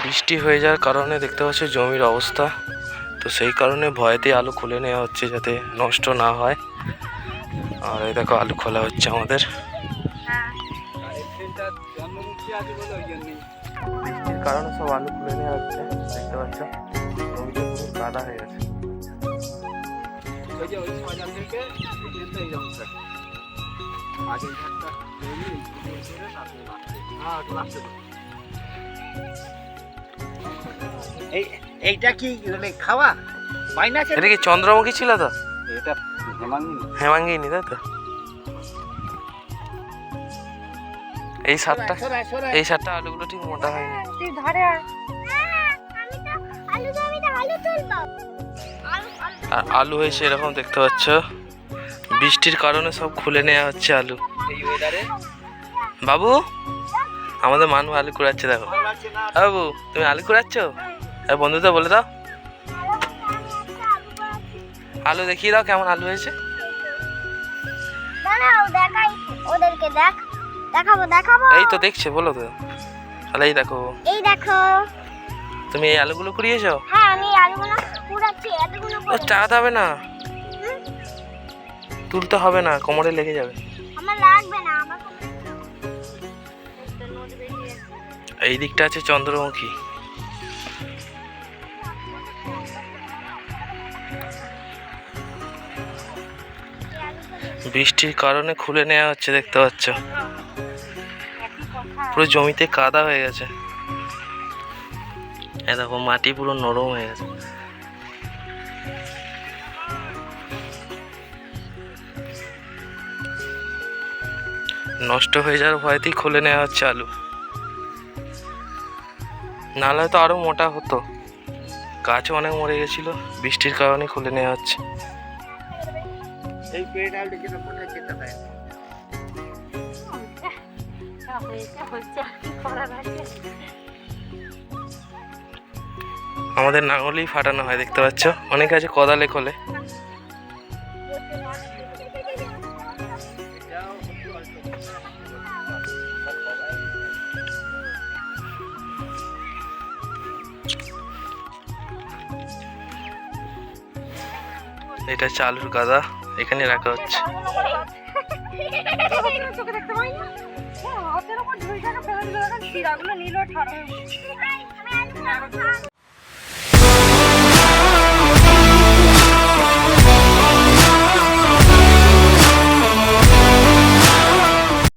বৃষ্টি হয়ে যাওয়ার কারণে দেখতে পাচ্ছ জমির অবস্থা, তো সেই কারণে ভয়েতে আলু খুলে নেওয়া হচ্ছে যাতে নষ্ট না হয়। আর এই দেখো আলু খোলা হচ্ছে আমাদের। বৃষ্টির কারণে সব আলু খুলে নেওয়া হচ্ছে, দেখতে পাচ্ছ জমিতে পুরো কাদা হয়ে গেছে। এইটা কি খাওয়া বাইনা? এটা কি চন্দ্রমুখী ছিল? তো এটা হেমাঙ্গিনী, তাই তো? এই সাতটা আলুগুলো ঠিক মোটা হয়নি। আর আলু হয়েছে এরকম দেখতে পাচ্ছ, বৃষ্টির কারণে সব খুলে নেওয়া হচ্ছে আলু। বাবু, আমাদের মানু আলু কুড়াচ্ছে, দেখো। বাবু, তুমি আলু কুড়াচ্ছ? বন্ধুদের বলে দাও, আলু দেখিয়ে দাও কেমন আলু হয়েছে। এই তো দেখছে, বলো তো। তাহলে এই দেখো, তুমি এই আলুগুলো কুড়িয়েছো? হ্যাঁ, আমি আলুগুলো কুড়াচ্ছি। এতগুলো চালাতে হবে না, তুলতে হবে না, কোমরে লেগে যাবে। আমার লাগবে না, আমার এই দিকটা আছে চন্দ্রমুখী। বৃষ্টির কারণে খুলে নেওয়া হচ্ছে, দেখতে পাচ্ছ পুরো জমিতে কাদা হয়ে গেছে। এই দেখো মাটি পুরো নরম হয়ে গেছে। নষ্ট হয়ে যাওয়ার ভয়তেই খুলে নেওয়া হচ্ছে আলু, নাহলে তো আরো মোটা হতো। গাছও অনেক মরে গেছিল, বৃষ্টির কারণে খুলে নেওয়া হচ্ছে। আমাদের নাঙলেই ফাটানো হয়, দেখতে পাচ্ছ। অনেক আছে কোদালে খোলে। এটা চালুর গাদা, এখানে রাখা হচ্ছে।